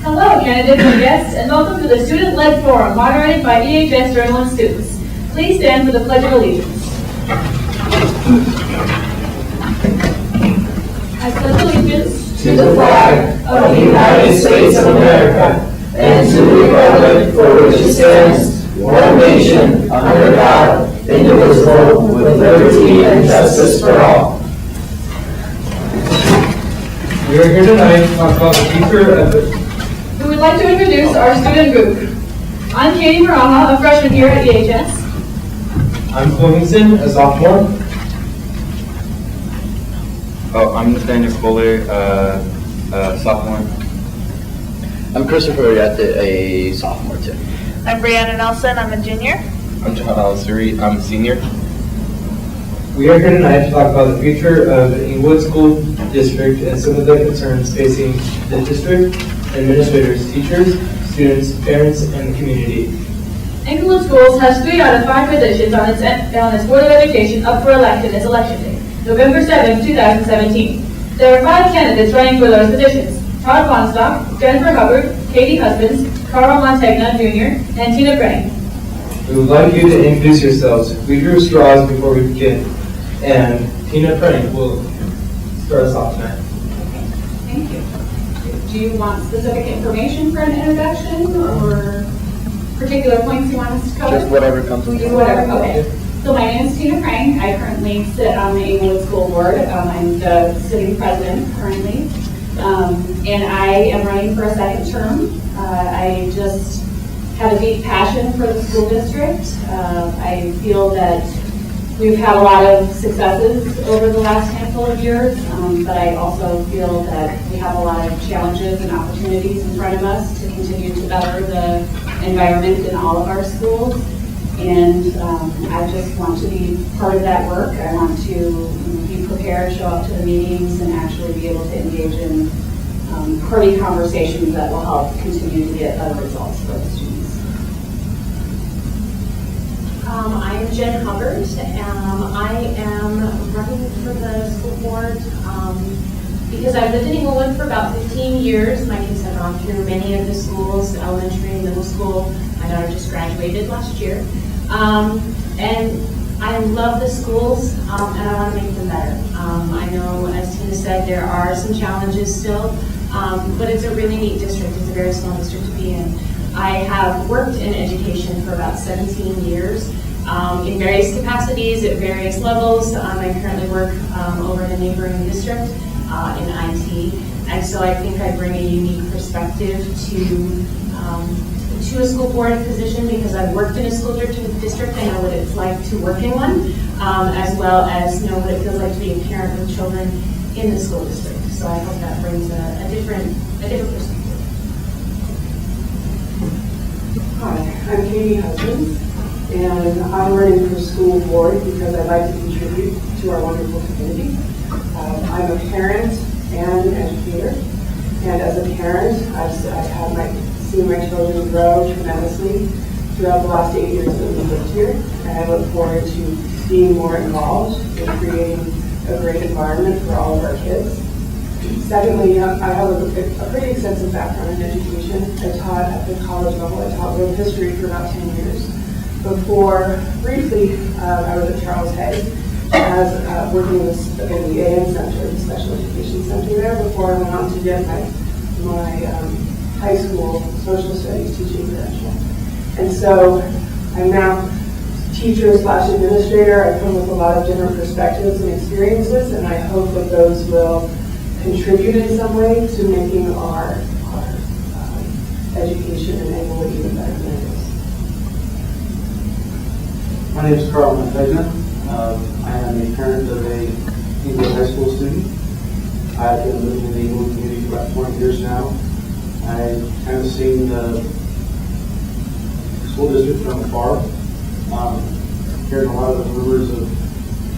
Hello, candidates and guests, and welcome to the Student-Led Forum, moderated by EHS journalist students. Please stand for the Pledge of Allegiance. I pledge allegiance to the flag of the United States of America and to the republic for which it stands, one nation, under God, indivisible, with liberty and justice for all. We are here tonight to talk about the future of the... We would like to introduce our student group. I'm Katie Maraha, a freshman here at EHS. I'm Clemson, a sophomore. Oh, I'm Nathaniel Kohler, sophomore. I'm Christopher Ariete, a sophomore too. I'm Brianna Nelson, I'm a junior. I'm John Alisuri, I'm a senior. We are here tonight to talk about the future of the Inglewood School District and some of the concerns facing the district, administrators, teachers, students, parents, and the community. Inglewood Schools has 3 out of 5 positions on its Board of Education up for election as election day, November 7, 2017. There are 5 candidates running for those positions: Todd Bonstock, Jennifer Hubbard, Katie Husbands, Carl Montegna Jr., and Tina Brenning. We would like you to introduce yourselves. We drew straws before we begin, and Tina Brenning will start us off tonight. Okay, thank you. Do you want specific information for an introduction or particular points you want us to cover? Just whatever comes to Just whatever, okay. So my name is Tina Frank. I currently sit on the Inglewood School Board. I'm the sitting president currently. And I am running for a second term. I just have a deep passion for the school district. I feel that we've had a lot of successes over the last handful of years, but I also feel that we have a lot of challenges and opportunities in front of us to continue to better the environment in all of our schools. And I just want to be part of that work. I want to be prepared, show up to the meetings, and actually be able to engage in hearty conversations that will help continue to get better results for the students. I'm Jen Hubbard. I am running for the school board because I've lived in Inglewood for about 15 years. My kids have gone through many of the schools, elementary and middle school. My daughter just graduated last year. And I love the schools, and I want to make them better. I know, as Tina said, there are some challenges still, but it's a really neat district. It's a very small district to be in. I have worked in education for about 17 years in various capacities at various levels. I currently work over in a neighboring district in IT, and so I think I bring a unique perspective to a school board position because I've worked in a school district. I know what it's like to work in one, as well as know what it feels like to be a parent with children in the school district. So I hope that brings a different perspective. Hi, I'm Katie Husbands, and I'm running for school board because I'd like to contribute to our wonderful community. I'm a parent and an educator, and as a parent, I've seen my children grow tremendously throughout the last 8 years that we've lived here, and I look forward to being more involved in creating a great environment for all of our kids. Secondly, I have a pretty extensive background in education. I taught at the college level. I taught world history for about 10 years. Before, briefly, I was at Charles Hay as working in the AM Center, the Special Education Center there, before I went on to get my high school social studies teaching credential. And so I'm now teacher/administrator. I come with a lot of different perspectives and experiences, and I hope that those will contribute in some way to making our education in Inglewood even better than it is. My name is Carl Montegna. I am a parent of a Inglewood High School student. I've been living in the Inglewood community for about 20 years now. I've kind of seen the school district from afar. Hearing a lot of the rumors of,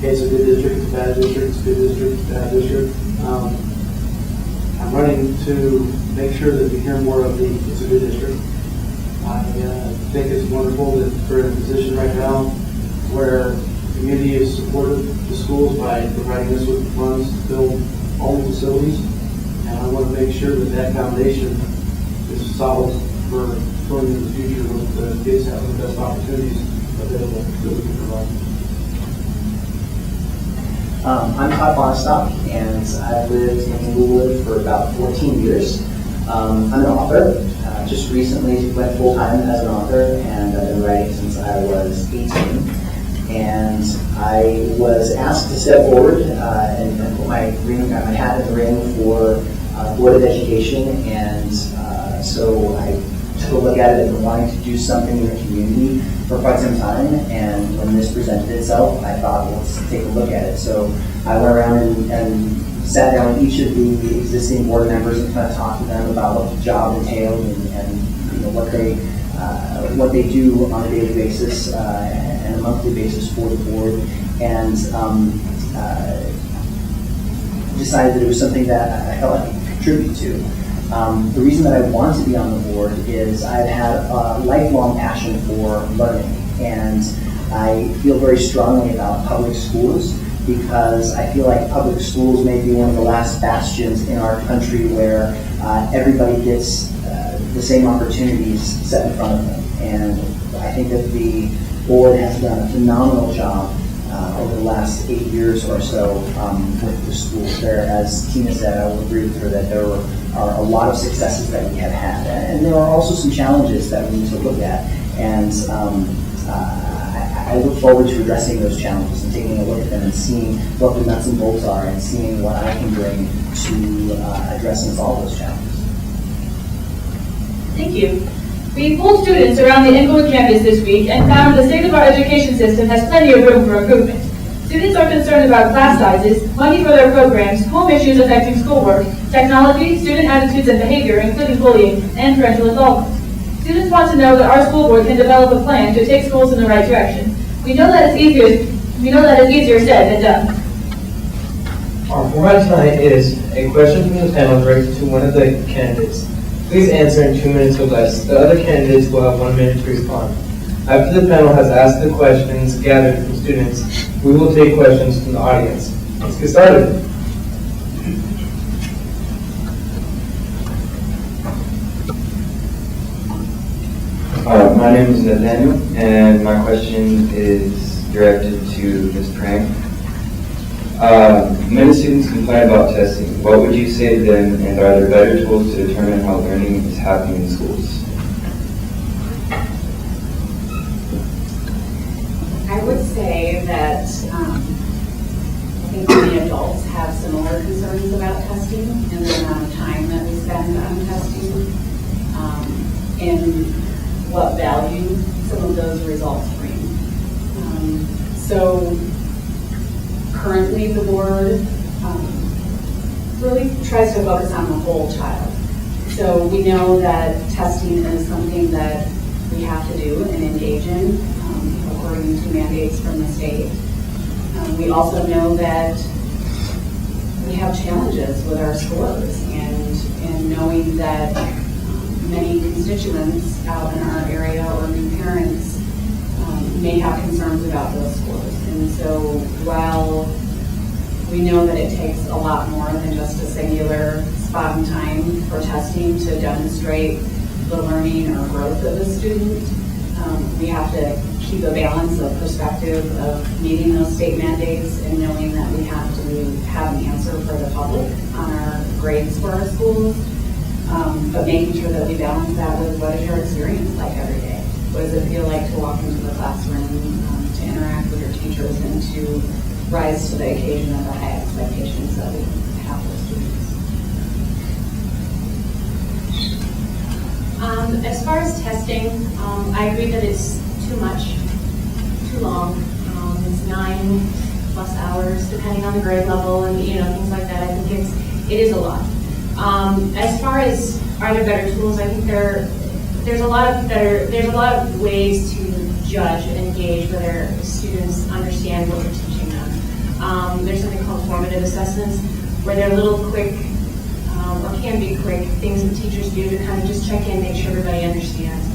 hey, it's a good district, it's a bad district, it's a good district, it's a bad district. I'm running to make sure that we hear more of the it's a good district. I think it's wonderful that we're in a position right now where the community has supported the schools by providing us with funds to build all the facilities. And I want to make sure that that foundation is solid for going into the future with the kids having the best opportunities available that we can provide. I'm Todd Bonstock, and I've lived in Inglewood for about 14 years. I'm an author. Just recently went full-time as an author, and I've been writing since I was 18. And I was asked to step forward and put my hat in the ring for Board of Education, and so I took a look at it and wanting to do something in the community for quite some time, and when this presented itself, I thought, well, let's take a look at it. So I went around and sat down with each of the existing board members and kind of talked to them about what the job entailed and what they do on a daily basis and a monthly basis for the board, and decided that it was something that I felt I could contribute to. The reason that I want to be on the board is I've had a lifelong passion for learning, and I feel very strongly about public schools because I feel like public schools may be one of the last bastions in our country where everybody gets the same opportunities set in front of them. And I think that the board has done a phenomenal job over the last 8 years or so with the schools. There, as Tina said, I will agree with her that there are a lot of successes that we have had, and there are also some challenges that we need to look at. And I look forward to addressing those challenges and taking a look at them and seeing what the nuts and bolts are and seeing what I can bring to address and solve those challenges. Thank you. We polled students around the Inglewood campus this week and found the state of our education system has plenty of room for improvement. Students are concerned about class sizes, money for their programs, home issues affecting schoolwork, technology, student attitudes and behavior, including bullying, and parental involvement. Students want to know that our school board can develop a plan to take schools in the right direction. We know that it's easier said than done. Our format tonight is a question from the panel directed to one of the candidates. Please answer in 2 minutes or less. The other candidates will have 1 minute to respond. After the panel has asked the questions gathered from students, we will take questions from the audience. Let's get started. My name is Nathaniel, and my question is directed to Ms. Prank. Many students complain about testing. What would you say to them, and are there better tools to determine how learning is happening in schools? I would say that I think many adults have similar concerns about testing and the amount of time that we spend on testing and what value some of those results bring. So currently the board really tries to focus on the whole child. So we know that testing is something that we have to do and engage in according to mandates from the state. We also know that we have challenges with our scores and knowing that many constituents out in our area or new parents may have concerns about those scores. And so while we know that it takes a lot more than just a singular spot in time for testing to demonstrate the learning or growth of a student, we have to keep a balance of perspective of meeting those state mandates and knowing that we have to have an answer for the public on our grades for our schools, but making sure that we balance that with what is your experience like every day? What does it feel like to walk into the classroom, to interact with your teachers, and to rise to the occasion of the high expectations that we have for students? As far as testing, I agree that it's too much, too long. It's 9+ hours, depending on the grade level, and things like that. I think it is a lot. As far as are there better tools, I think there's a lot of ways to judge and gauge whether students understand what we're teaching them. There's something called formative assessments, where they're little quick, or can be quick, things that teachers do to kind of just check in, make sure everybody understands.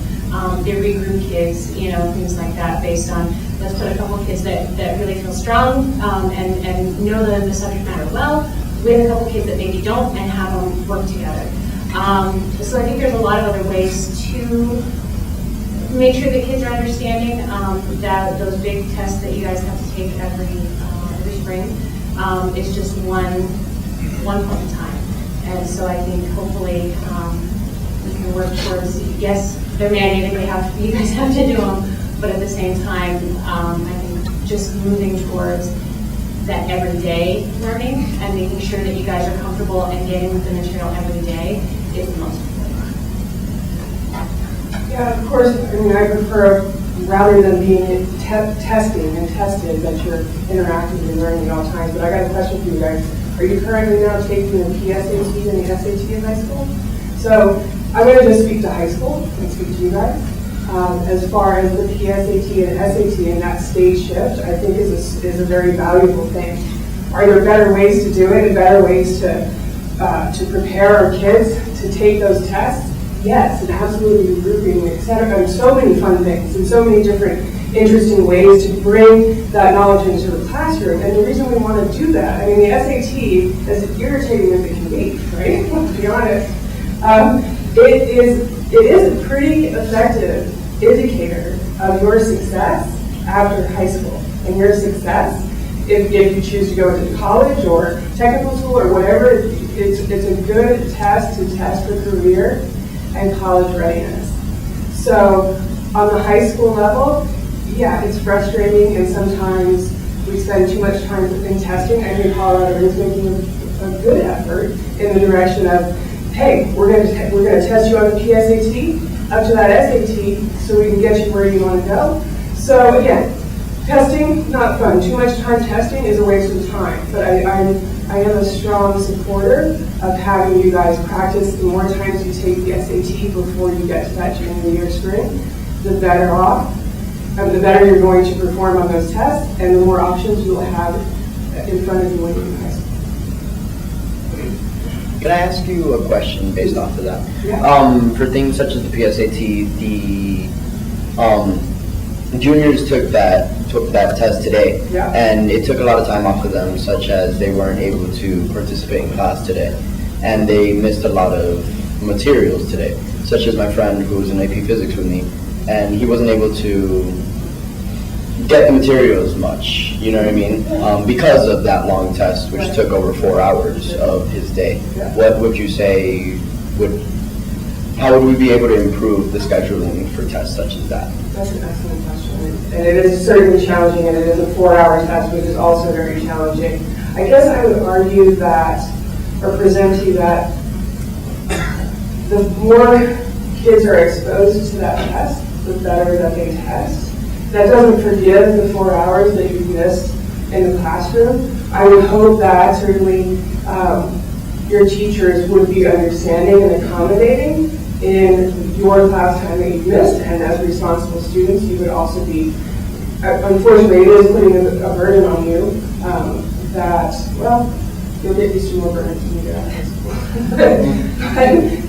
They regroup kids, things like that, based on, let's put a couple of kids that really feel strong and know the subject matter well, with a couple kids that maybe don't, and have them work together. So I think there's a lot of other ways to make sure that kids are understanding that those big tests that you guys have to take every spring is just one point in time. And so I think hopefully we can work towards, yes, they're mandated, you guys have to do them, but at the same time, I think just moving towards that everyday learning and making sure that you guys are comfortable and getting with the material every day is the most important. Yeah, of course, I mean, I prefer, rather than being testing and tested, that you're interactively learning at all times. But I got a question for you guys. Are you currently now taking the PSAT and the SAT in high school? So I'm going to just speak to high school and speak to you guys. As far as the PSAT and SAT and that stage shift, I think is a very valuable thing. Are there better ways to do it and better ways to prepare our kids to take those tests? Yes, and absolutely grouping, et cetera, and so many fun things and so many different interesting ways to bring that knowledge into the classroom. And the reason we want to do that, I mean, the SAT, as irritating as it can be, right? To be honest, it is a pretty effective indicator of your success after high school and your success if you choose to go into college or technical school or whatever. It's a good test to test for career and college readiness. So on the high school level, yeah, it's frustrating, and sometimes we spend too much time in testing. I think Colorado is making a good effort in the direction of, hey, we're going to test you on the PSAT up to that SAT so we can get you where you want to go. So again, testing, not fun. Too much time testing is a waste of time. But I am a strong supporter of having you guys practice. The more times you take the SAT before you get to that junior year spring, the better off, the better you're going to perform on those tests, and the more options you'll have in front of you when you're in high school. Can I ask you a question based off of that? Yeah. For things such as the PSAT, the juniors took that test today, Yeah. and it took a lot of time off of them, such as they weren't able to participate in class today, and they missed a lot of materials today, such as my friend who was in AP Physics with me, and he wasn't able to get the materials much, you know what I mean? Because of that long test, which took over 4 hours of his day. Yeah. What would you say how would we be able to improve the scheduling for tests such as that? That's an excellent question. And it is certainly challenging, and it is a 4-hour test, which is also very challenging. I guess I would argue that, or present to you that, the more kids are exposed to that test, the better that they test. That doesn't forgive the 4 hours that you've missed in the classroom. I would hope that certainly your teachers would be understanding and accommodating in your class time that you've missed, and as responsible students, you would also be, unfortunately, it is putting a burden on you that, well, you'll get used to more burdens when you get out of high school.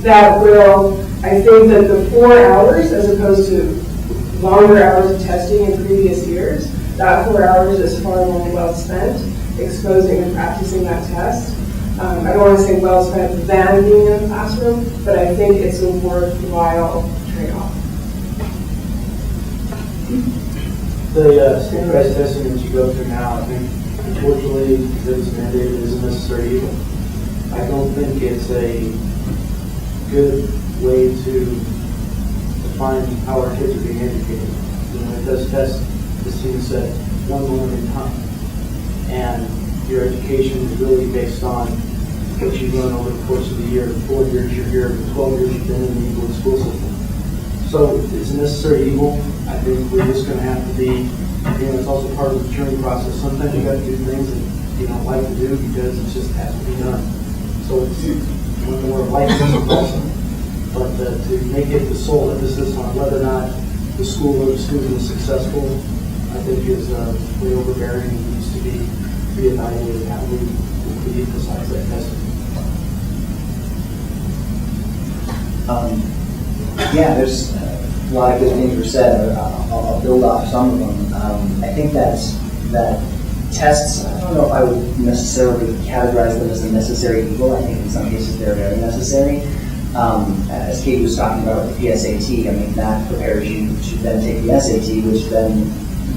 That will, I think that the 4 hours, as opposed to longer hours of testing in previous years, that 4 hours is far more well spent exposing and practicing that test. I don't want to say well spent than being in the classroom, but I think it's a worthwhile trade-off. The standardized testing that you go through now, I think, unfortunately, because it's mandated, is a necessary evil. I don't think it's a good way to define how our kids are being educated. You know, it does test, as Tina said, one moment in time. And your education is really based on what you've learned over the course of the year. 4 years you're here, 12 years you've been in the Inglewood school system. So it's a necessary evil. I think we're just going to have to be, it's also part of the maturing process. Sometimes you got to do things that you don't like to do because it just has to be done. So it's one more life lesson. But to make it the sole emphasis on whether or not the school or the student is successful, I think is way overbearing and needs to be reevaluated how we emphasize that testing. Yeah, there's a lot of good things were said. I'll build off some of them. I think that tests, I don't know if I would necessarily categorize them as a necessary evil. I think in some cases they're very necessary. As Katie was talking about with the PSAT, I mean, that prepares you to then take the SAT, which then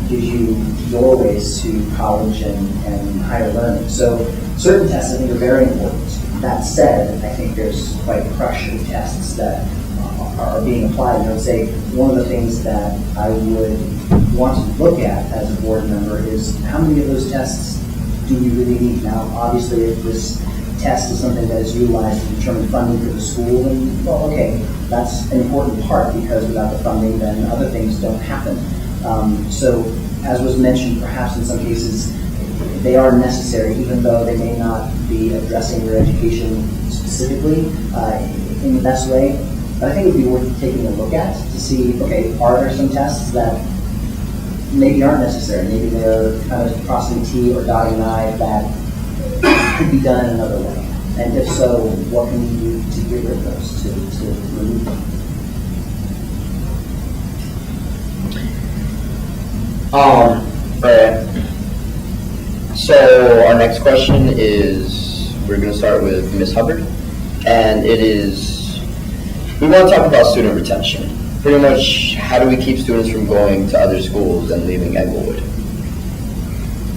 gives you doorways to college and higher learning. So certain tests I think are very important. That said, I think there's quite a crush of tests that are being applied. And I would say one of the things that I would want to look at as a board member is how many of those tests do we really need? Now, obviously, if this test is something that is utilized to determine funding for the school, then, well, okay, that's an important part, because without the funding, then other things don't happen. So, as was mentioned, perhaps in some cases, they are necessary, even though they may not be addressing your education specifically in the best way. But I think it would be worth taking a look at to see, okay, are there some tests that maybe aren't necessary? Maybe they're kind of crossing T or dotting an I that could be done in another way. And if so, what can we do to get rid of those, to remove them? Right. So our next question is, we're going to start with Ms. Hubbard, and it is, we want to talk about student retention. Pretty much, how do we keep students from going to other schools and leaving Englewood?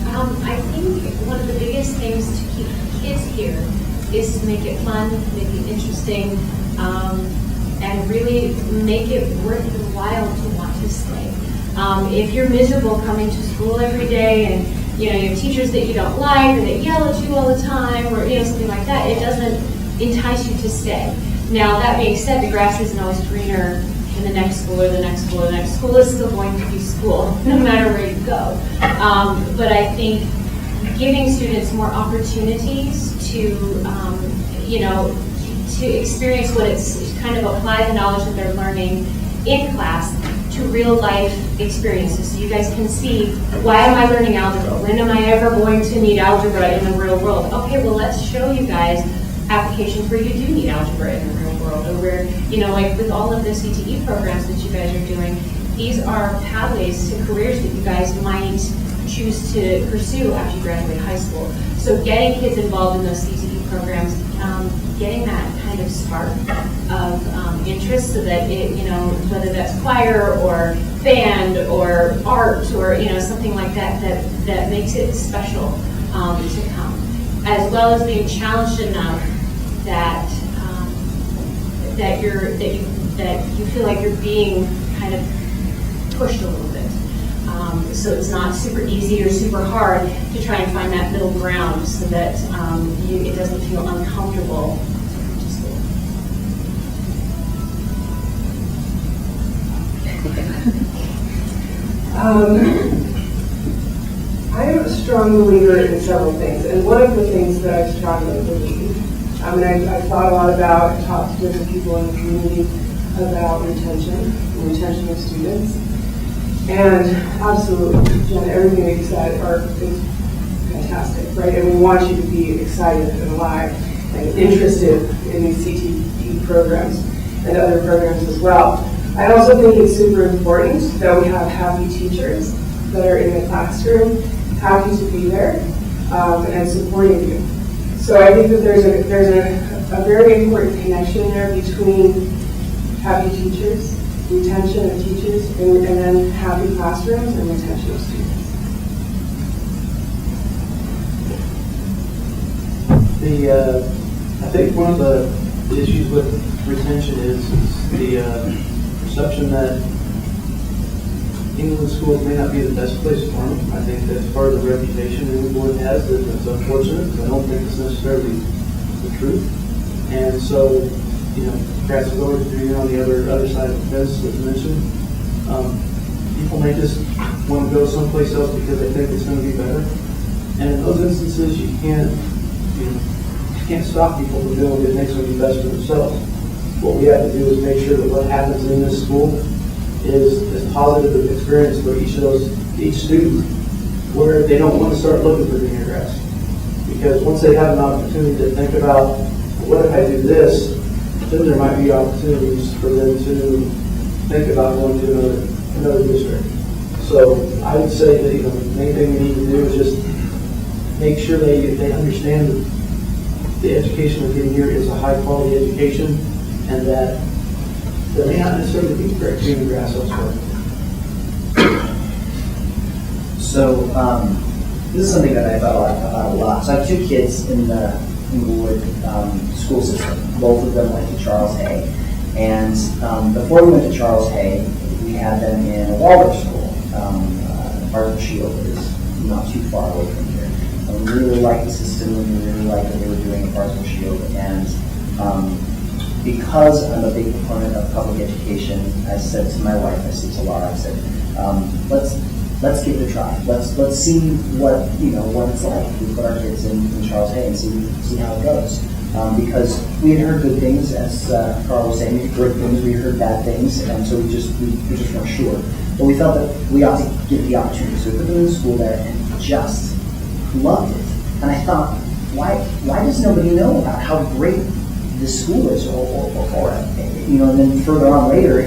I think one of the biggest things to keep kids here is to make it fun, make it interesting, and really make it worth your while to want to stay. If you're miserable coming to school every day and you have teachers that you don't like or that yell at you all the time or something like that, it doesn't entice you to stay. Now that being said, the grass isn't always greener in the next school or the next school or the next school. Is still going to be school no matter where you go. But I think giving students more opportunities to to experience what it's kind of apply the knowledge that they're learning in class to real life experiences. So you guys can see, why am I learning algebra? When am I ever going to need algebra in the real world? Okay, well, let's show you guys applications where you do need algebra in the real world, or where, like with all of the CTE programs that you guys are doing, these are pathways to careers that you guys might choose to pursue after you graduate high school. So getting kids involved in those CTE programs, getting that kind of spark of interest, so that it, whether that's choir or band or art or something like that, that makes it special to come, as well as being challenged enough that that you feel like you're being kind of pushed a little bit. So it's not super easy or super hard to try and find that middle ground, so that it doesn't feel uncomfortable to school. I am a strong believer in several things, and one of the things that I strongly believe, I've thought a lot about, I've talked to different people in the community about retention of students, and absolutely, Jen, everything that you said is fantastic, right? And we want you to be excited and alive and interested in these CTE programs and other programs as well. I also think it's super important that we have happy teachers that are in the classroom, happy to be there, and supporting you. So I think that there's a very important connection there between happy teachers, retention of teachers, and then happy classrooms and retention of students. I think one of the issues with retention is the perception that Englewood schools may not be the best place for them. I think that's part of the reputation Englewood has, that it's unfortunate, because I don't think it's necessarily the truth. And so, grass is always greener on the other side of the fence, as mentioned. People may just want to go someplace else because they think it's going to be better. And in those instances, you can't stop people from doing what they think is going to be best for themselves. What we have to do is make sure that what happens in this school is as positive an experience for each student, where they don't want to start looking for greener grass. Because once they have an opportunity to think about, what if I do this, then there might be opportunities for them to think about going to another district. So I would say that the main thing we need to do is just make sure they understand that the education they're getting here is a high quality education, and that may not necessarily be for green grass elsewhere. So, this is something that I thought about a lot. So I have two kids in the Inglewood school system. Both of them went to Charles Hay. And before we went to Charles Hay, we had them in a Waldorf school. Barton Shield is not too far away from here. And we really liked the system, and we really liked what they were doing at Barton Shield. And because I'm a big proponent of public education, I said to my wife, I said to Laura, I said, let's give it a try. Let's see what it's like. We put our kids in Charles Hay and see how it goes. Because we had heard good things, as Carl was saying, we had good things, we heard bad things, and so we just weren't sure. But we felt that we ought to give the opportunity. So we put them in the school there and just loved it. And I thought, why does nobody know about how great this school is, or and then further on later,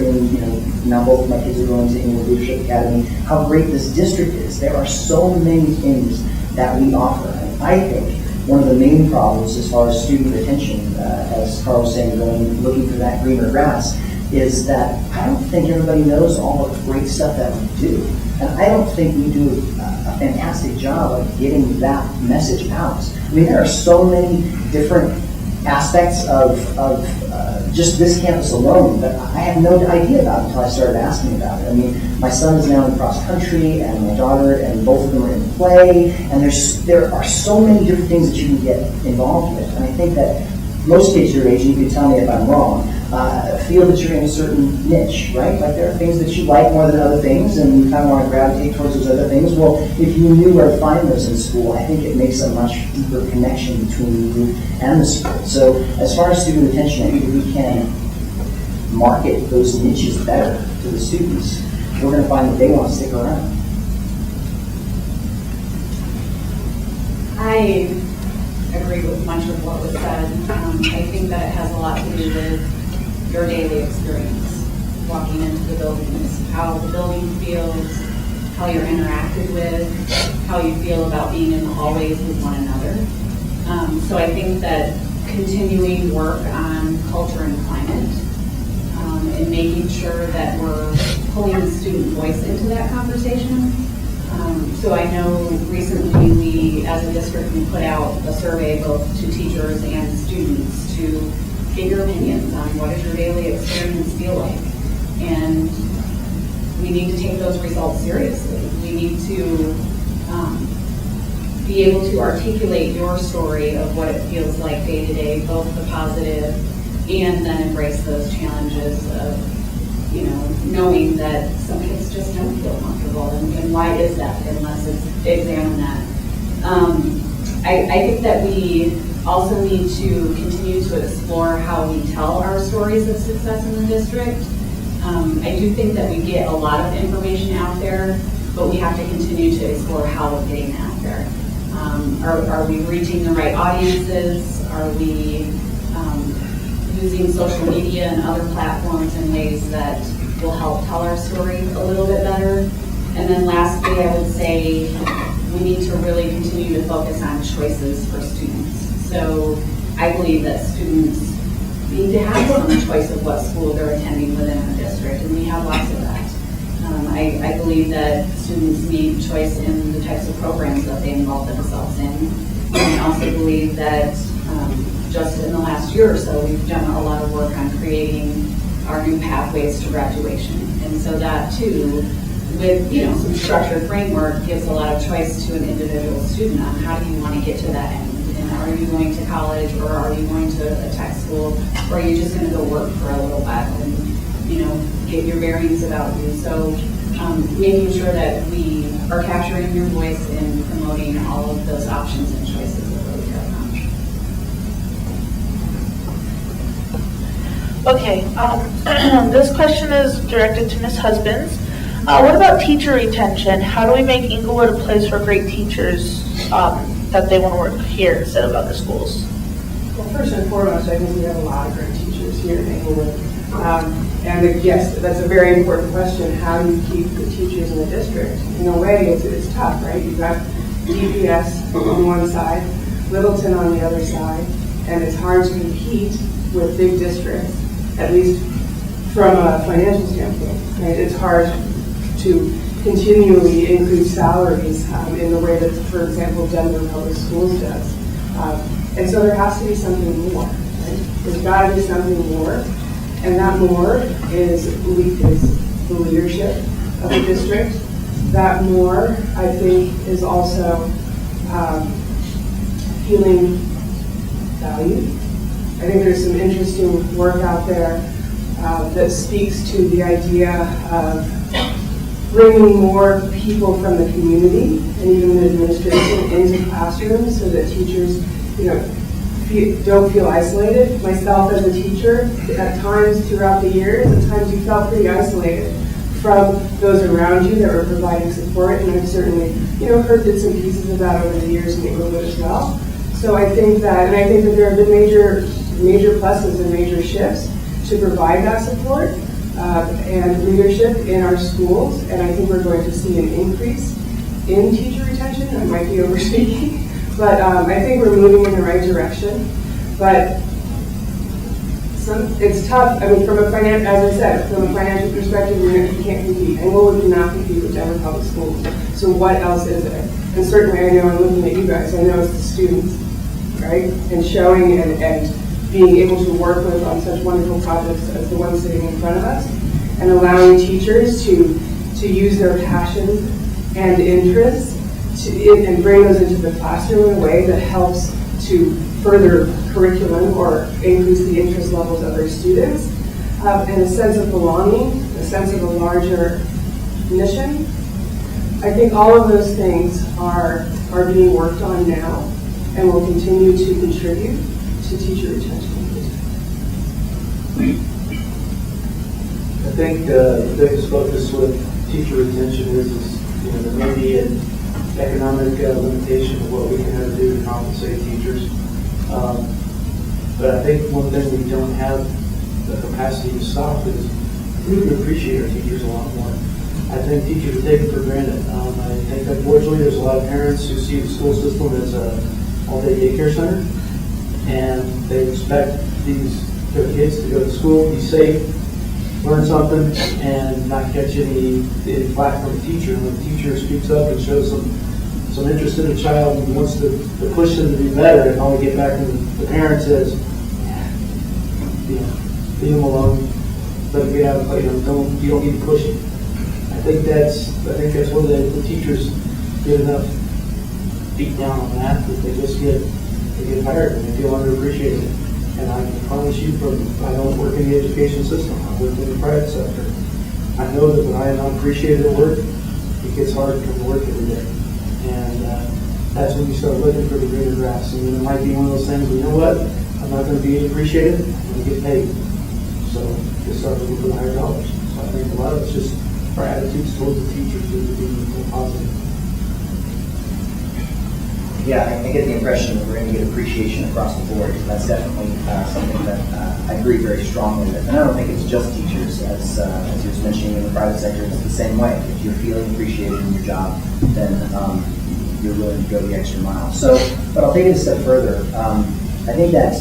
now both of my kids are going to Inglewood Leadership Academy, how great this district is. There are so many things that we offer. And I think one of the main problems as far as student retention, as Carl was saying, looking for that greener grass, is that I don't think everybody knows all of the great stuff that we do. And I don't think we do a fantastic job of getting that message out. I mean, there are so many different aspects of just this campus alone that I had no idea about until I started asking about it. I mean, my son is now in cross country, and my daughter, and both of them are in play, and there are so many different things that you can get involved with. And I think that most kids your age, and you can tell me if I'm wrong, feel that you're in a certain niche, right? Like there are things that you like more than other things, and you kind of want to gravitate towards those other things. Well, if you knew where to find those in school, I think it makes a much deeper connection between you and the school. So as far as student retention, I think if we can market those niches better to the students, we're going to find that they want to stick around. I agree with much of what was said. I think that it has a lot to do with your daily experience, walking into the buildings, how the building feels, how you're interacted with, how you feel about being in the hallways with one another. So I think that continuing work on culture and climate, and making sure that we're pulling the student voice into that conversation. So I know recently we, as a district, we put out a survey both to teachers and students to get your opinions on what does your daily experience feel like. And we need to take those results seriously. We need to be able to articulate your story of what it feels like day to day, both the positive, and then embrace those challenges of knowing that some kids just don't feel comfortable, and why is that, and let's examine that. I think that we also need to continue to explore how we tell our stories of success in the district. I do think that we get a lot of information out there, but we have to continue to explore how we're getting it out there. Are we reaching the right audiences? Are we using social media and other platforms in ways that will help tell our story a little bit better? And then lastly, I would say we need to really continue to focus on choices for students. So I believe that students need to have some choice of what school they're attending within our district, and we have lots of that. I believe that students need choice in the types of programs that they involve themselves in. And I also believe that just in the last year or so, we've done a lot of work on creating our new pathways to graduation. And so that too, with some structured framework, gives a lot of choice to an individual student on how do you want to get to that end. And are you going to college, or are you going to a tech school, or are you just going to go work for a little while and get your bearings about you? So making sure that we are capturing your voice and promoting all of those options and choices that really care about. Okay, this question is directed to Ms. Husbands. What about teacher retention? How do we make Inglewood a place for great teachers that they want to work here instead of other schools? Well, first and foremost, I think we have a lot of great teachers here in Inglewood. And yes, that's a very important question. How do you keep the teachers in the district? In a way, it's tough, right? You've got DPS on one side, Littleton on the other side, and it's hard to compete with big districts at least from a financial standpoint, right? It's hard to continually increase salaries in the way that, for example, Denver Public Schools does. And so there has to be something more, right? There's got to be something more, and that more is the leadership of the district. That more, I think, is also feeling valued. I think there's some interesting work out there that speaks to the idea of bringing more people from the community and even the administration into classrooms so that teachers, don't feel isolated. Myself as a teacher, at times throughout the years, at times you felt pretty isolated from those around you that were providing support, and I've certainly, heard bits and pieces of that over the years in Inglewood as well. So I think that there have been major pluses and major shifts to provide that support and leadership in our schools, and I think we're going to see an increase in teacher retention. I might be overspeaking, but I think we're moving in the right direction. But it's tough. I mean, as I said, from a financial perspective, you can't compete. Englewood cannot compete with Denver Public Schools. So what else is there? And certainly, I know I'm looking at you guys. I know it's the students, right? And showing and being able to work with on such wonderful projects as the one sitting in front of us, and allowing teachers to use their passions and interests and bring those into the classroom in a way that helps to further curriculum or increase the interest levels of their students, and a sense of belonging, a sense of a larger mission. I think all of those things are being worked on now and will continue to contribute to teacher retention. I think the biggest focus with teacher retention is the immediate economic limitation of what we can ever do to compensate teachers. But I think one thing we don't have the capacity to stop is we need to appreciate our teachers a lot more. I think teachers are taken for granted. I think unfortunately there's a lot of parents who see the school system as a all-day daycare center, and they expect their kids to go to school, be safe, learn something, and not catch any flack from a teacher. When a teacher speaks up and shows some interest in a child and wants to push them to do better, and all we get back from the parent says, leave them alone, let them get out and play. You don't need to push it. I think that's where the teachers get enough beat down on that they just get tired and they feel underappreciated. And I can promise you, I don't work in the education system. I work in the private sector. I know that when I am not appreciated at work, it gets hard to come to work every day. And that's when you start looking for the greener grass. And then it might be one of those things, you know what? I'm not going to be appreciated. I'm going to get paid. So just start looking for the higher dollars. So I think a lot of it's just our attitudes towards the teachers need to be more positive. Yeah, I get the impression that we're going to get appreciation across the board. That's definitely something that I agree very strongly with. And I don't think it's just teachers, as you was mentioning in the private sector. It's the same way. If you're feeling appreciated in your job, then you're willing to go the extra mile. So, but I'll take it a step further. I think that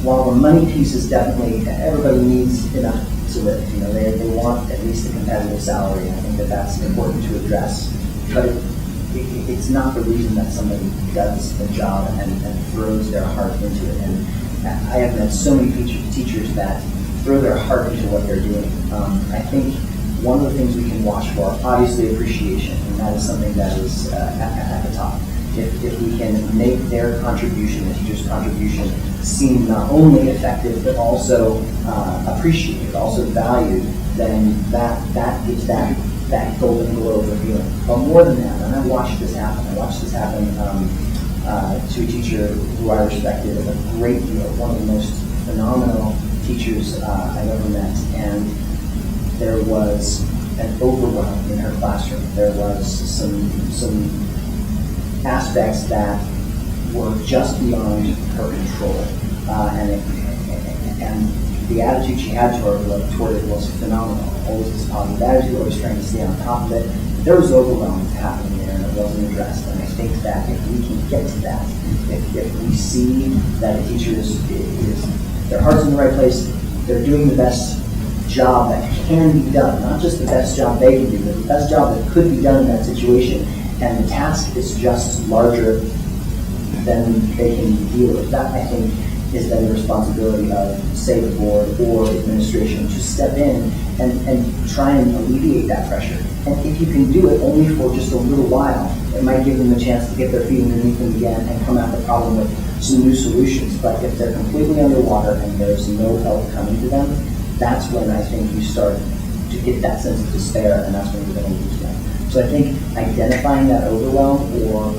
while the money piece is definitely, everybody needs enough to live. They want at least a competitive salary. I think that's important to address. But it's not the reason that somebody does the job and throws their heart into it. And I have met so many teachers that throw their heart into what they're doing. I think one of the things we can watch for, obviously appreciation, and that is something that is at the top. If we can make their contribution, the teacher's contribution, seem not only effective but also appreciated, also valued, then that gives that golden glow of feeling. But more than that, and I watched this happen. I watched this happen to a teacher who I respected a great deal, one of the most phenomenal teachers I've ever met. And there was an overwhelm in her classroom. There was some aspects that were just beyond her control, and the attitude she had toward it was phenomenal. Always this positive attitude, always trying to stay on top of it. There was overwhelm happening there, and it wasn't addressed. And I think that if we can get to that, if we see that a teacher is their heart's in the right place, they're doing the best job that can be done, not just the best job they can do, but the best job that could be done in that situation, and the task is just larger than they can deal with. That, I think, is then the responsibility of, say, the board or the administration to step in and try and alleviate that pressure. And if you can do it only for just a little while, it might give them a chance to get their feet underneath them again and come at the problem with some new solutions. But if they're completely underwater and there's no help coming to them, that's when I think you start to get that sense of despair, and that's when you're going to lose them. So I think identifying that overwhelm, or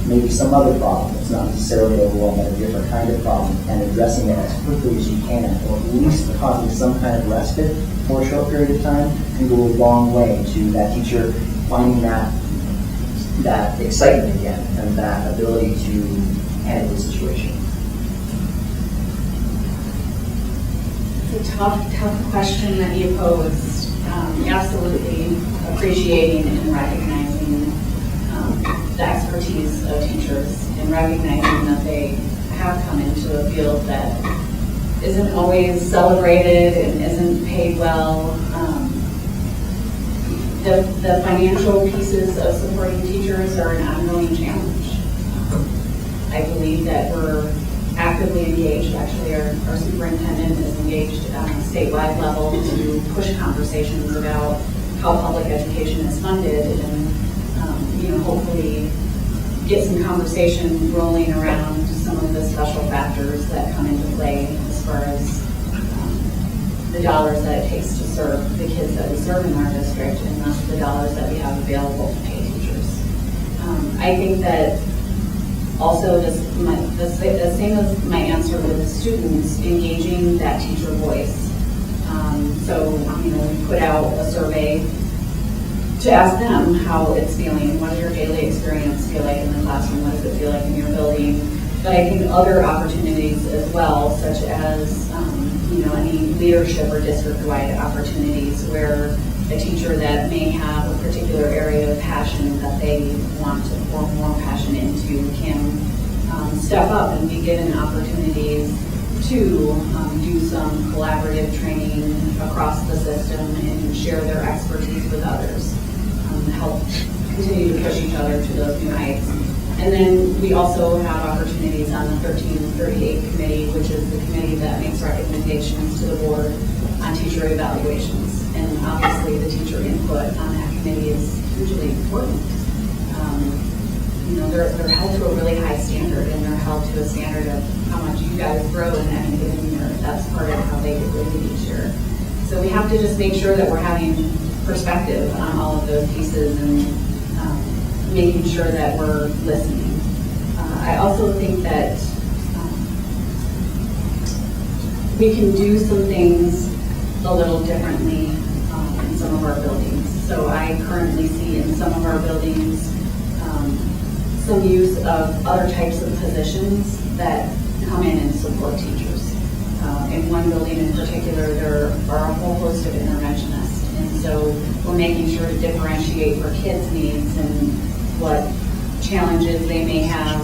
maybe some other problem, it's not necessarily overwhelm, but a different kind of problem, and addressing it as quickly as you can, or at least causing some kind of respite for a short period of time, can go a long way to that teacher finding that excitement again and that ability to handle the situation. It's a tough question that you posed. Absolutely appreciating and recognizing the expertise of teachers and recognizing that they have come into a field that isn't always celebrated and isn't paid well. The financial pieces of supporting teachers are an ongoing challenge. I believe that we're actively engaged. Actually, our superintendent is engaged on a statewide level to push conversations about how public education is funded, and hopefully get some conversation rolling around some of the special factors that come into play as far as the dollars that it takes to serve the kids that we serve in our district, and thus the dollars that we have available to pay teachers. I think that also, just the same as my answer with the students, engaging that teacher voice. We put out a survey to ask them how it's feeling. What does your daily experience feel like in the classroom? What does it feel like in your building? But I think other opportunities as well, such as any leadership or district-wide opportunities where a teacher that may have a particular area of passion that they want to pour more passion into can step up and be given opportunities to do some collaborative training across the system and share their expertise with others, help continue to push each other to those new heights. And then we also have opportunities on the 1338 committee, which is the committee that makes recommendations to the board on teacher evaluations. And obviously the teacher input on that committee is hugely important. They're held to a really high standard, and they're held to a standard of how much you guys grow in any given year. That's part of how they get rated each year. So we have to just make sure that we're having perspective on all of those pieces and making sure that we're listening. I also think that we can do some things a little differently in some of our buildings. So I currently see in some of our buildings some use of other types of positions that come in and support teachers. In one building in particular, there are a whole host of interventionists. And so we're making sure to differentiate for kids' needs and what challenges they may have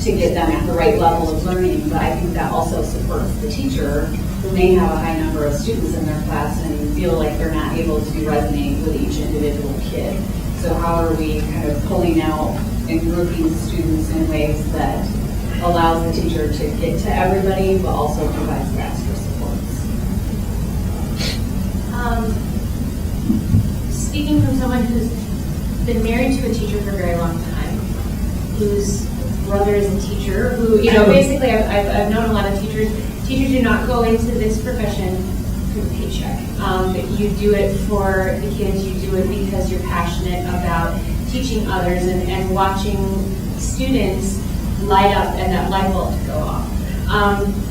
to get them at the right level of learning. But I think that also supports the teacher who may have a high number of students in their class and feel like they're not able to resonate with each individual kid. So how are we kind of pulling out and grouping students in ways that allows the teacher to get to everybody, but also provides the extra supports? Speaking from someone who's been married to a teacher for a very long time, whose brother is a teacher, who, basically I've known a lot of teachers. Teachers do not go into this profession for the paycheck. You do it for the kids, you do it because you're passionate about teaching others and watching students light up and that light bulb to go off.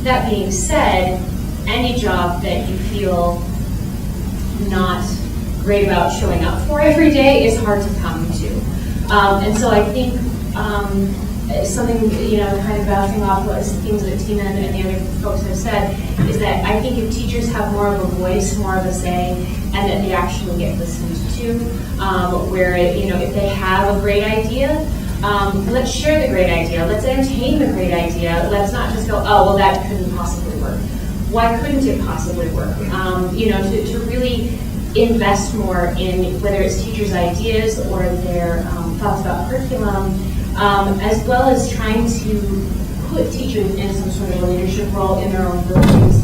That being said, any job that you feel not great about showing up for every day is hard to come to. And so I think something, kind of bouncing off what things that Tina and the other folks have said, is that I think if teachers have more of a voice, more of a say, and that they actually get listened to, where, if they have a great idea, Let's share the great idea. Let's entertain the great idea. Let's not just go, oh, well, that couldn't possibly work. Why couldn't it possibly work? To really invest more in whether it's teachers' ideas or their thoughts about curriculum, as well as trying to put teachers in some sort of a leadership role in their own buildings.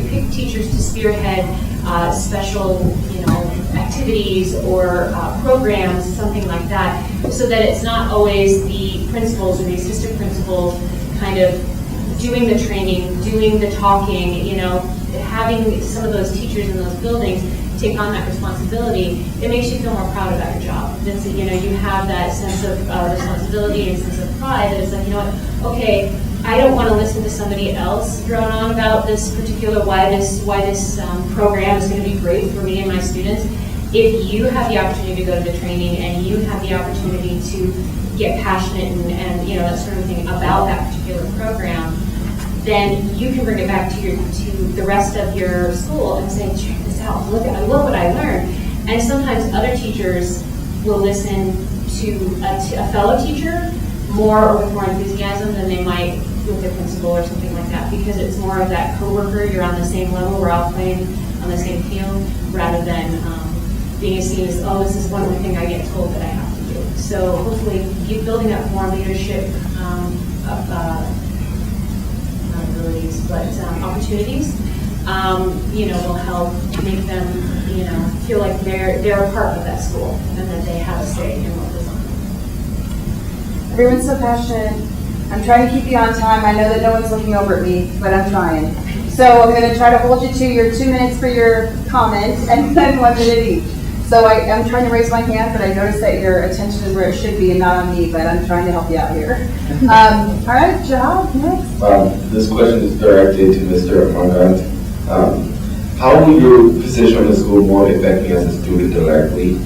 Pick teachers to spearhead special, activities or programs, something like that, so that it's not always the principals or the assistant principals kind of doing the training, doing the talking, having some of those teachers in those buildings take on that responsibility. It makes you feel more proud about your job. It's, you have that sense of responsibility and sense of pride that it's like, okay, I don't want to listen to somebody else drone on about this particular why this program is going to be great for me and my students. If you have the opportunity to go to the training and you have the opportunity to get passionate and that sort of thing about that particular program, then you can bring it back to the rest of your school and say, check this out, look what I learned. And sometimes other teachers will listen to a fellow teacher more or with more enthusiasm than they might with their principal or something like that, because it's more of that coworker, you're on the same level, we're all playing on the same field, rather than being seen as, oh, this is one more thing I get told that I have to do. So hopefully building up more leadership not abilities, but opportunities, will help make them, feel like they're a part of that school and that they have a say in what goes on. Everyone's so passionate. I'm trying to keep you on time. I know that no one's looking over at me, but I'm trying. So I'm going to try to hold you to your 2 minutes for your comment and then 1 minute each. So I'm trying to raise my hand, but I noticed that your attention is where it should be and not on me, but I'm trying to help you out here. All right, Job, next. This question is directed to Mr. Armand. How will your position on the school board affect me as a student directly?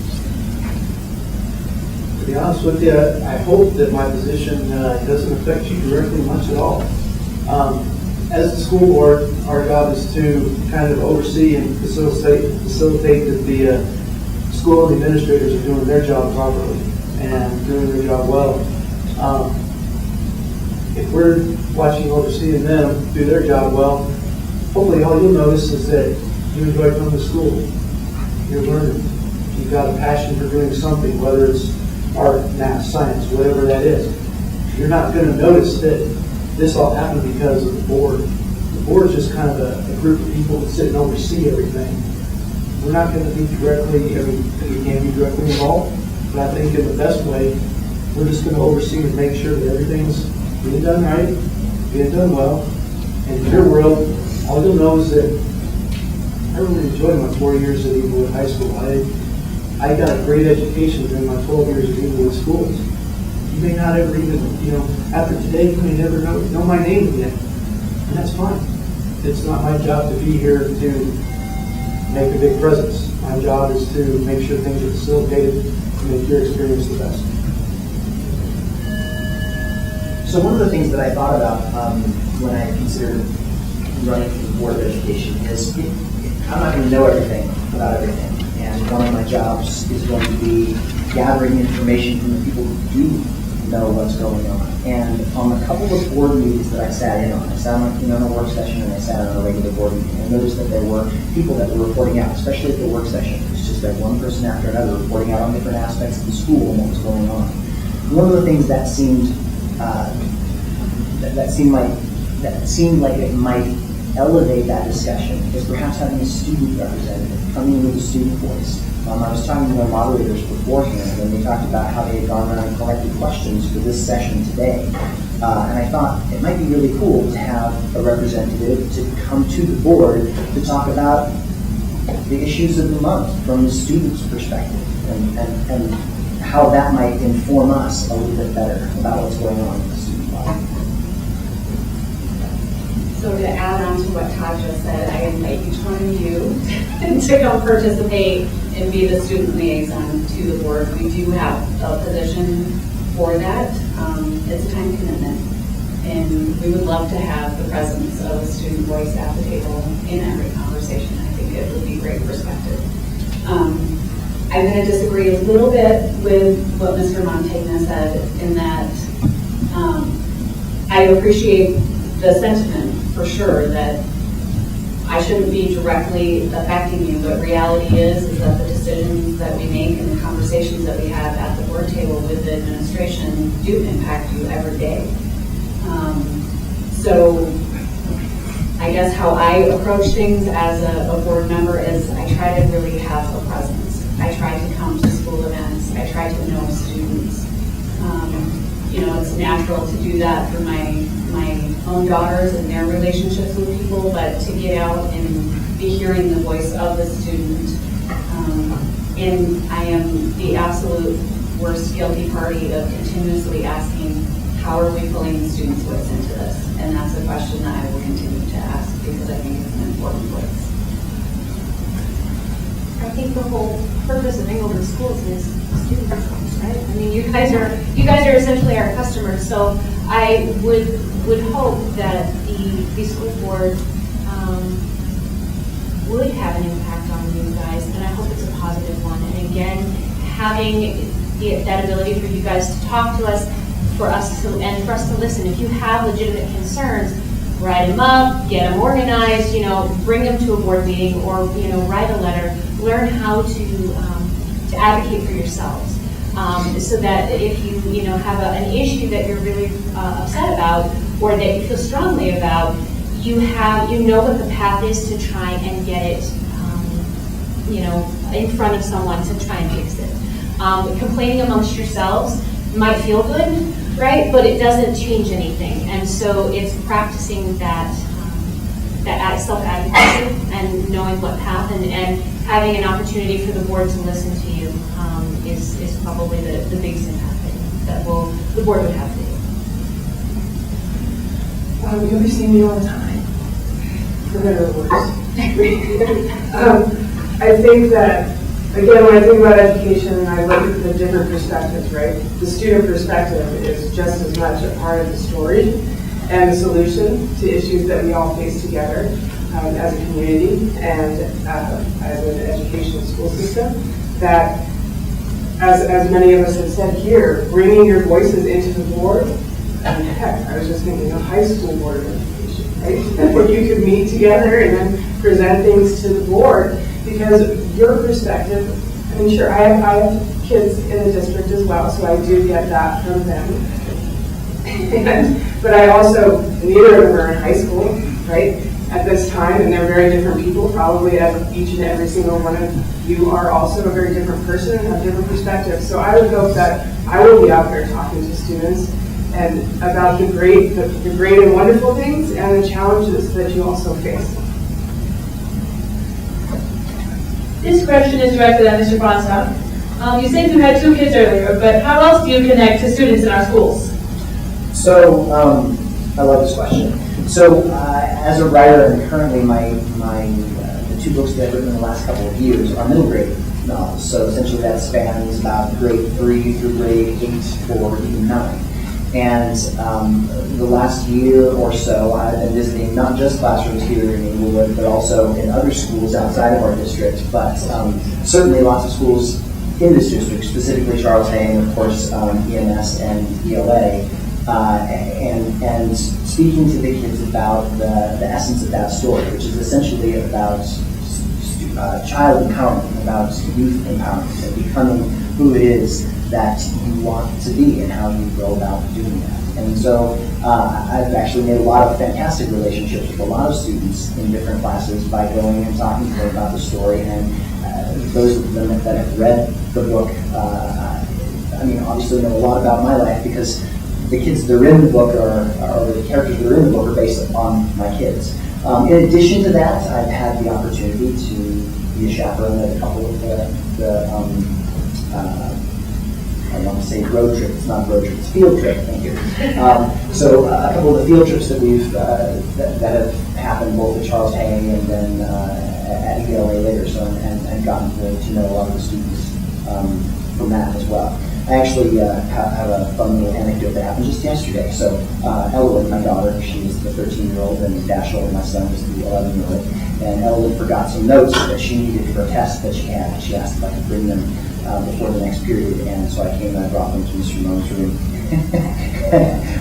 To be honest with you, I hope that my position doesn't affect you directly much at all. As the school board, our job is to kind of oversee and facilitate that the school and the administrators are doing their job properly and doing their job well. If we're watching, overseeing them do their job well, hopefully all you'll notice is that you enjoy coming to school. You're learning. You've got a passion for doing something, whether it's art, math, science, whatever that is. You're not going to notice that this all happened because of the board. The board is just kind of a group of people that sit and oversee everything. We're not going to be directly, we can't be directly involved, but I think in the best way, we're just going to oversee and make sure that everything's being done right, being done well. And in your world, all you'll know is that I really enjoyed my 4 years at Eaglewood High School. I got a great education during my 12 years at Eaglewood schools. You may not ever even, after today, you may never know my name again. And that's fine. It's not my job to be here to make a big presence. My job is to make sure things are facilitated to make your experience the best. So one of the things that I thought about when I considered running for the Board of Education is I'm not going to know everything about everything. And one of my jobs is going to be gathering information from the people who do know what's going on. And on a couple of board meetings that I sat in on, I sat on a work session and I sat on a regular board meeting. I noticed that there were people that were reporting out, especially at the work session. It was just like one person after another reporting out on different aspects of the school and what was going on. One of the things that seemed like it might elevate that discussion is perhaps having a student representative coming with a student voice. I was talking to our moderators beforehand, and they talked about how they had gone around and collected questions for this session today. And I thought it might be really cool to have a representative to come to the board to talk about the issues of the month from the student's perspective and how that might inform us a little bit better about what's going on in the student body. So to add on to what Todd just said, I invite each one of you to come participate and be the student liaison to the board. We do have a position for that. It's a time commitment. And we would love to have the presence of a student voice at the table in every conversation. I think it would be great perspective. I'm going to disagree a little bit with what Mr. Montaigne said in that I appreciate the sentiment for sure that I shouldn't be directly affecting you, but reality is that the decisions that we make and the conversations that we have at the board table with the administration do impact you every day. So I guess how I approach things as a board member is I try to really have a presence. I try to come to school events. I try to know students. It's natural to do that for my own daughters and their relationships with people, but to get out and be hearing the voice of the student. And I am the absolute worst guilty party of continuously asking, how are we pulling the students' voice into this? And that's a question that I will continue to ask because I think it's an important voice. I think the whole purpose of Englewood Schools is students, right? I mean, you guys are essentially our customers, so I would hope that the school board would have an impact on you guys, and I hope it's a positive one. And again, having that ability for you guys to talk to us, for us to listen. If you have legitimate concerns, write them up, get them organized, bring them to a board meeting, or write a letter. Learn how to advocate for yourselves, so that if you have an issue that you're really upset about, or that you feel strongly about, you know what the path is to try and get it, in front of someone to try and fix it. Complaining amongst yourselves might feel good, right? But it doesn't change anything, and so it's practicing that self-advocacy and knowing what path and having an opportunity for the board to listen to you is probably the biggest impact that the board would have to do. You'll be seeing me all the time, for better or worse. I think that, again, when I think about education, I look at the different perspectives, right? The student perspective is just as much a part of the story and the solution to issues that we all face together as a community and as an educational school system. That, as many of us have said here, bringing your voices into the board, and heck, I was just thinking a high school board of education, right? Where you could meet together and then present things to the board, because your perspective, I mean, sure, I have kids in the district as well, so I do get that from them. But I also, neither of them are in high school, right, at this time, and they're very different people, probably as each and every single one of you are also a very different person and have different perspectives. So I would hope that I will be out there talking to students and about the great and wonderful things and the challenges that you also face. This question is directed at Mr. Bonstock. You said you had 2 kids earlier, but how else do you connect to students in our schools? So, I love this question. So, as a writer, and currently the 2 books that I've written in the last couple of years are middle grade novels. So essentially that spans about grade 3 through grade 8 or even 9. And the last year or so, I've been visiting not just classrooms here in Englewood, but also in other schools outside of our district, but certainly lots of schools in this district, specifically Charles Hay, and of course EMS and ELA, and speaking to the kids about the essence of that story, which is essentially about child empowerment, about youth empowerment, and becoming who it is that you want to be and how you go about doing that. And so I've actually made a lot of fantastic relationships with a lot of students in different classes by going and talking to them about the story. And those of them that have read the book, obviously know a lot about my life, because the kids that are in the book or the characters that are in the book are based upon my kids. In addition to that, I've had the opportunity to be a chaperone at a couple of I want to say road trip. It's not road trip. It's field trip. Thank you. So a couple of the field trips that we've that have happened both at Charles Hay and then at ELA later. So and gotten to know a lot of the students from that as well. I actually have a fun little anecdote that happened just yesterday. So Ellen, my daughter, she's the 13-year-old, and Dashiell, my son, is the 11-year-old. And Ellen forgot some notes that she needed for a test that she had. She asked if I could bring them before the next period, and so I came and I brought them to Mr. Moan's room.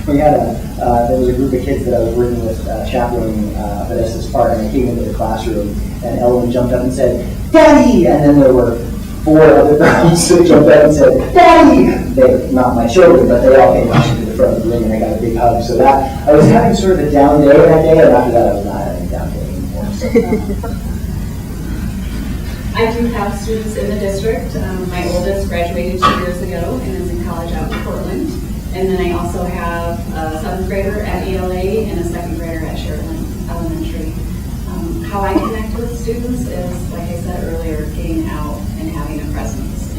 We had there was a group of kids that I was working with chaperoning at Estes Park, and I came into the classroom, and Ellen jumped up and said, "Daddy!" And then there were 4 other girls who jumped up and said, "Daddy!" They're not my children, but they all came rushing to the front of the room, and I got a big hug. So that I was having sort of a down day that day, and after that I was not having a down day anymore. So. I do have students in the district. My oldest graduated 2 years ago and is in college out in Portland. And then I also have a 7th grader at ELA and a 2nd grader at Sheridan Elementary. How I connect with students is, like I said earlier, getting out and having a presence.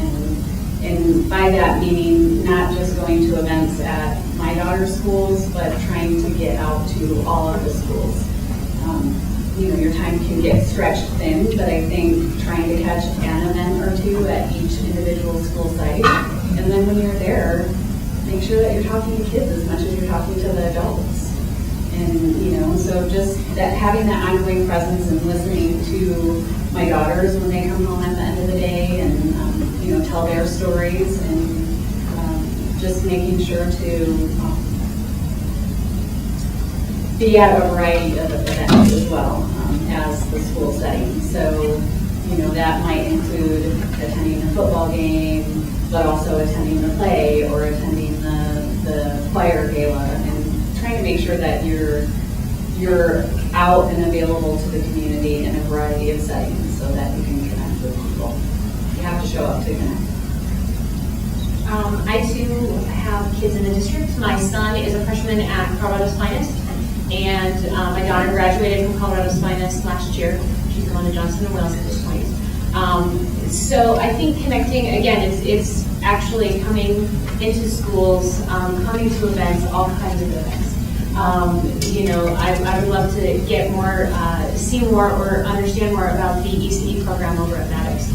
And by that meaning, not just going to events at my daughter's schools, but trying to get out to all of the schools. Your time can get stretched thin, but I think trying to catch an event or 2 at each individual school site. And then when you're there, make sure that you're talking to kids as much as you're talking to the adults. And, so just that having that ongoing presence and listening to my daughters when they come home at the end of the day and, tell their stories and just making sure to be at a variety of events as well as the school setting. So, that might include attending a football game, but also attending the play or attending the choir gala, and trying to make sure that you're out and available to the community in a variety of settings so that you can connect with people. You have to show up to connect. I too have kids in the district. My son is a freshman at Colorado's Finest, and my daughter graduated from Colorado's Finest last year. She's going to Johnson & Wales at this point. So I think connecting, again, it's actually coming into schools, coming to events, all kinds of events. I would love to get more, see more or understand more about the ECE program over at Maddox,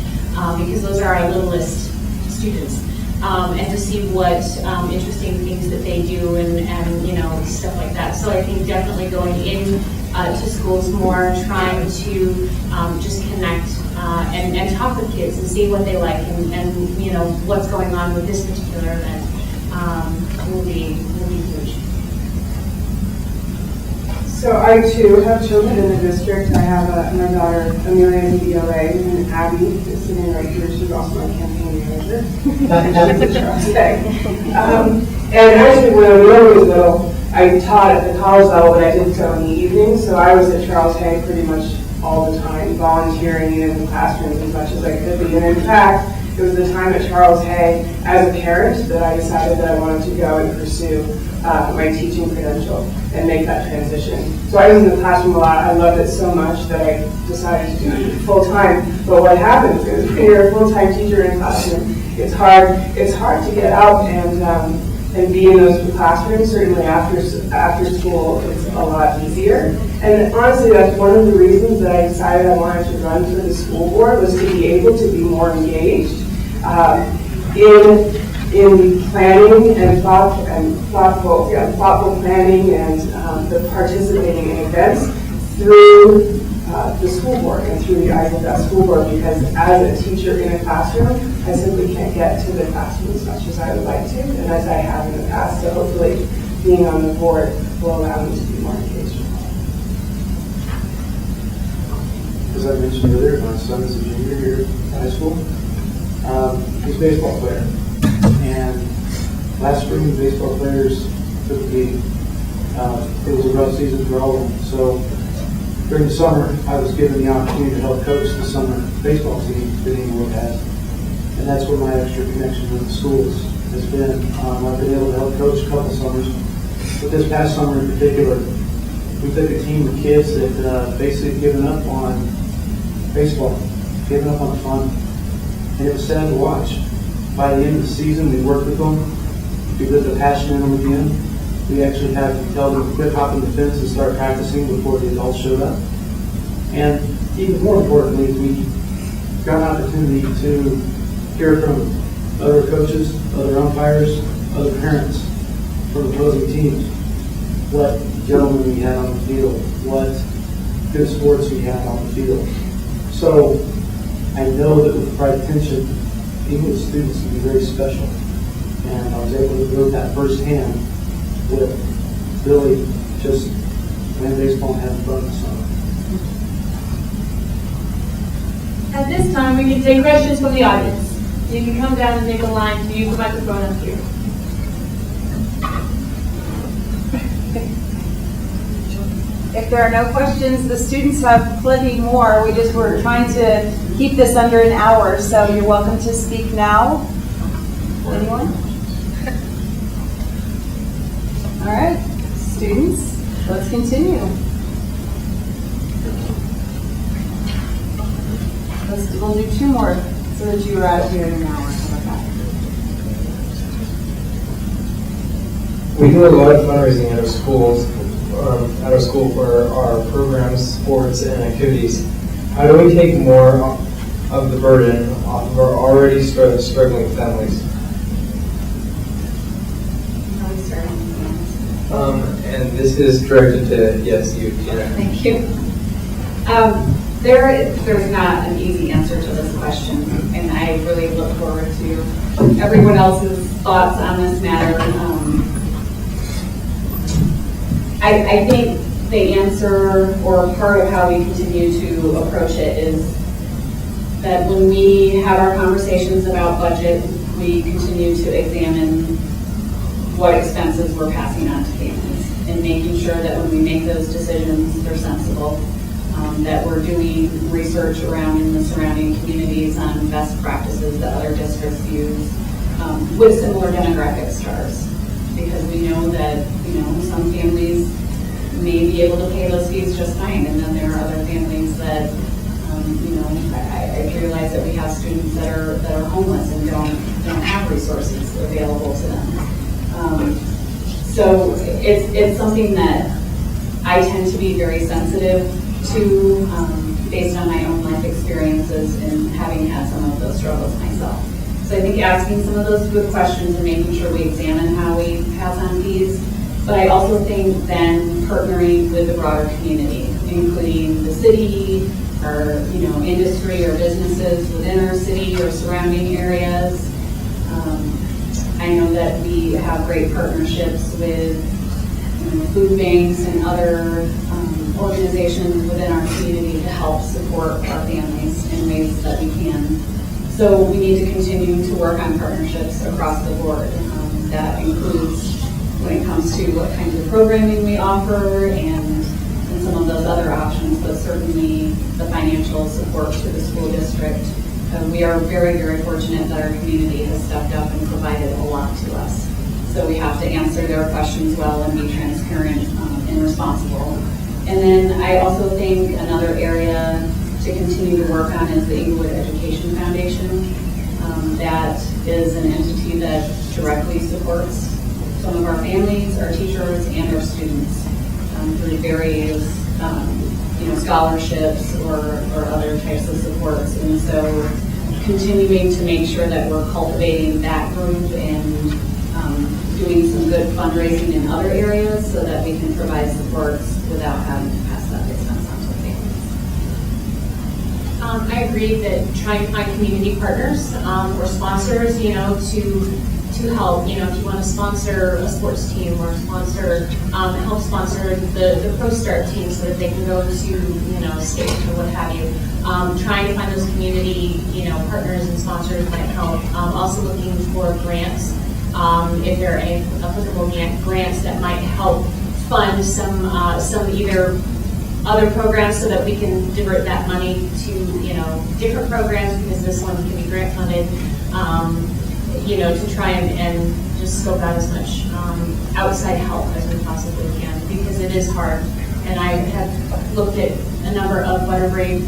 because those are our littlest students. And to see what interesting things that they do and stuff like that. So I think definitely going in to schools more, trying to just connect and talk with kids and see what they like and what's going on with this particular event will be huge. So I too have children in the district. I have my daughter Amelia in ELA, and Abby is sitting right here. She's also my campaign manager. And actually, when Amelia was little, I taught at the college level, but I did so in the evenings. So I was at Charles Hay pretty much all the time, volunteering in the classrooms as much as I could be. And in fact, it was the time at Charles Hay as a parent that I decided that I wanted to go and pursue my teaching credential and make that transition. So I was in the classroom a lot. I loved it so much that I decided to do it full time. But what happens is when you're a full-time teacher in a classroom, it's hard to get out and be in those classrooms. Certainly after school, it's a lot easier. And honestly, that's one of the reasons that I decided I wanted to run for the school board, was to be able to be more engaged in planning and thoughtful planning and the participating in events through the school board and through the eyes of that school board, because as a teacher in a classroom, I simply can't get to the classroom as much as I would like to, and as I have in the past. So hopefully being on the board will allow me to be more engaged. As I mentioned earlier, my son is a junior here at high school. He's a baseball player. And last spring, baseball players took a beating. It was a rough season for all of them. So during the summer, I was given the opportunity to help coach the summer baseball team that Inglewood has. And that's where my extra connection with the schools has been. I've been able to help coach a couple summers. But this past summer in particular, we took a team of kids that basically given up on baseball, given up on fun. And it was sad to watch. By the end of the season, we worked with them. We lit the passion in them again. We actually had to tell them to quit hopping the fence and start practicing before the adults showed up. And even more importantly, we got an opportunity to hear from other coaches other umpires, other parents from opposing teams, what gentlemen we had on the field, what good sports we had on the field. So I know that with Pride Attention, Inglewood students can be very special. And I was able to know that firsthand with Billy just playing baseball and having fun in the summer. At this time, we can take questions from the audience. You can come down and make a line to use the microphone up here. If there are no questions, the students have plenty more. We're trying to keep this under an hour, so you're welcome to speak now. Anyone? All right, students, let's continue. We'll do two more so that you are out of here in an hour. How about that? We do a lot of fundraising at our schools, for our programs, sports, and activities. How do we take more of the burden off of our already struggling families? And this is directed to, yes, you, Gina. Thank you. There's not an easy answer to this question, and I really look forward to everyone else's thoughts on this matter. I think the answer, or part of how we continue to approach it, is that when we have our conversations about budget, we continue to examine what expenses we're passing on to families, and making sure that when we make those decisions, they're sensible, that we're doing research around in the surrounding communities on best practices that other districts use with similar demographic stars. Because we know that, some families may be able to pay those fees just fine, and then there are other families that, I realize that we have students that are homeless and don't have resources available to them. So it's something that I tend to be very sensitive to, based on my own life experiences and having had some of those struggles myself. So I think asking some of those good questions and making sure we examine how we pass on fees, but I also think then partnering with the broader community, including the city, or industry or businesses within our city or surrounding areas. I know that we have great partnerships with food banks and other organizations within our community to help support our families in ways that we can. So we need to continue to work on partnerships across the board. That includes when it comes to what kinds of programming we offer and some of those other options, but certainly the financial support to the school district. We are very, very fortunate that our community has stepped up and provided a lot to us. So we have to answer their questions well and be transparent and responsible. And then I also think another area to continue to work on is the Inglewood Education Foundation. That is an entity that directly supports some of our families, our teachers, and our students through various scholarships or other types of supports. And so continuing to make sure that we're cultivating that group and doing some good fundraising in other areas so that we can provide supports without having to pass that expense on to families. I agree that trying to find community partners or sponsors, to help. If you want to sponsor a sports team or help sponsor the Pro Start team so that they can go to, state or what have you. Trying to find those community, partners and sponsors might help. Also looking for grants, if there are any applicable grants that might help fund some either other programs so that we can divert that money to, different programs, because this one can be grant funded, to try and just scope out as much outside help as we possibly can, because it is hard. And I have looked at a number of Butterbrain,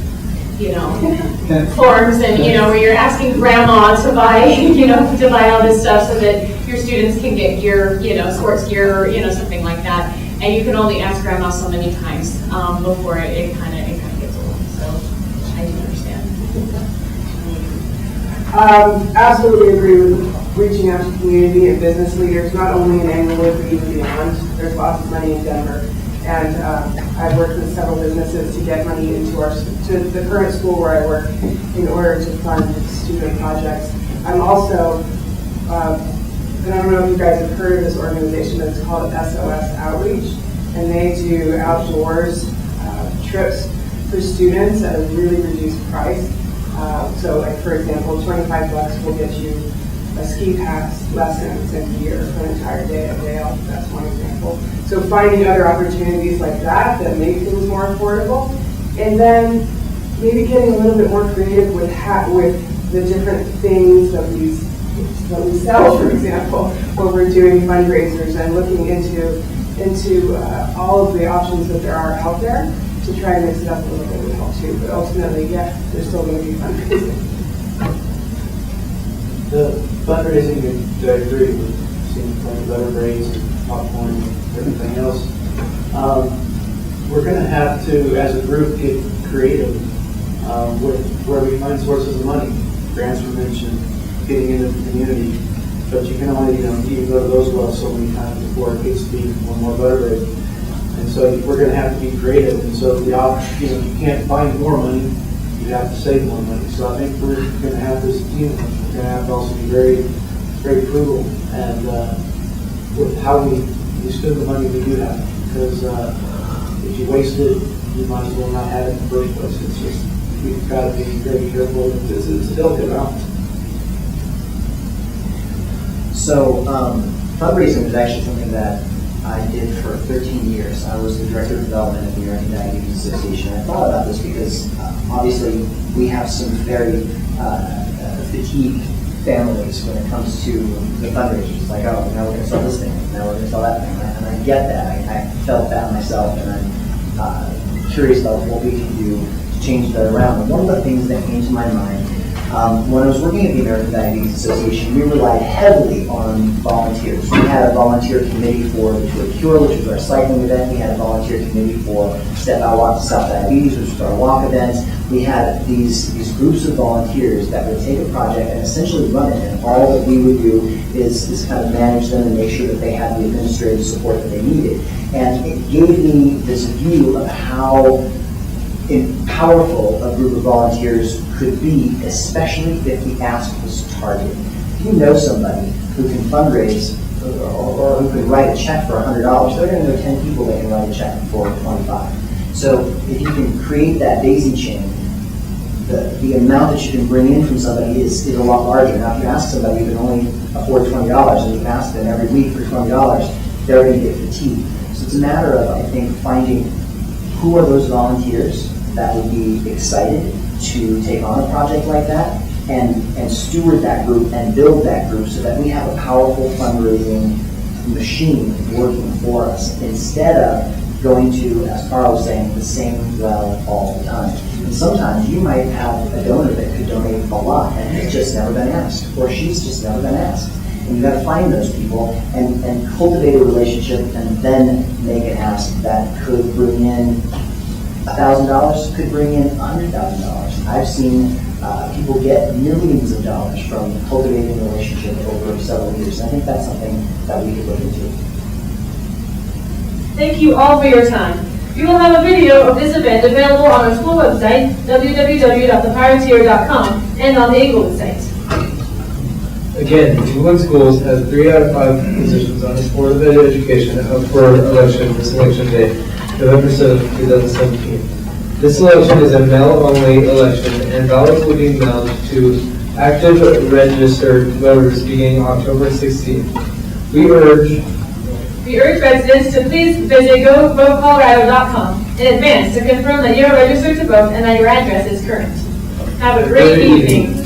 forms, and, where you're asking grandma to buy, to buy all this stuff so that your students can get gear, sports gear, something like that. And you can only ask grandma so many times before it kind of gets old. So I do understand. Absolutely agree with reaching out to the community and business leaders, not only in Englewood, but even beyond. There's lots of money in Denver. And I've worked with several businesses to get money into to the current school where I work in order to fund student projects. I'm also, and I don't know if you guys have heard of this organization, but it's called SOS Outreach. And they do outdoors trips for students at a really reduced price. So like, for example, $25 will get you a ski pass, lessons, and gear for an entire day at Vail. That's one example. So finding other opportunities like that that make things more affordable. And then maybe getting a little bit more creative with the different things that we sell, for example, when we're doing fundraisers and looking into all of the options that there are out there to try and mix it up a little bit would help too. But ultimately, yeah, there's still going to be fundraising. The fundraising, I agree with seeing like better braids and popcorn and everything else. We're going to have to, as a group, get creative with where we find sources of money. Grants were mentioned, getting into the community, but you can only, you can go to those wells so many times before it gets to be one more butter braid. And so we're going to have to be creative. And so the option, you can't find more money, you have to save more money. So I think we're going to have this, we're going to have to also be very, very frugal and with how we spend the money we do have. Because if you waste it, you might as well not have it in the first place. It's just, we've got to be very careful. It's a delicate balance. So fundraising was actually something that I did for 13 years. I was the director of development at the American Diabetes Association. I thought about this because obviously we have some very fatigued families when it comes to the fundraisers. It's like, oh, now we're going to sell this thing, now we're going to sell that thing. And I get that. I felt that myself, and I'm curious about what we can do to change that around. And one of the things that came to my mind when I was working at the American Diabetes Association, we relied heavily on volunteers. We had a volunteer committee for the Tour de Cure, which was our cycling event. We had a volunteer committee for Step Out Walk to Stop Diabetes, which was our walk events. We had these groups of volunteers that would take a project and essentially run it, and all that we would do is kind of manage them and make sure that they had the administrative support that they needed. And it gave me this view of how powerful a group of volunteers could be, especially if the ask was targeted. If you know somebody who can fundraise or who could write a check for $100, they're going to know 10 people that can write a check for $25. So if you can create that daisy chain, the amount that you can bring in from somebody is a lot larger. Now, if you ask somebody who can only afford $20 and you ask them every week for $20, they're going to get fatigued. So it's a matter of, I think, finding who are those volunteers that would be excited to take on a project like that and steward that group and build that group so that we have a powerful fundraising machine working for us instead of going to, as Carl was saying, the same well all the time. And sometimes you might have a donor that could donate a lot and he's just never been asked, or she's just never been asked. And you've got to find those people and cultivate a relationship and then make an ask that could bring in $1,000, could bring in $100,000. I've seen people get millions of dollars from cultivating a relationship over several years. I think that's something that we could look into. Thank you all for your time. We will have a video of this event available on our school website, www.thepirateer.com, and on the Englewood site. Again, Englewood Schools has 3 out of 5 positions on its Board of Education up for election for Selection Day, November 7th, 2017. This election is a mail-only election, and ballots will be mailed to active registered voters beginning October 16th. We urge residents to please visit govotecolorado.com in advance to confirm that you are registered to vote and that your address is current. Have a great evening.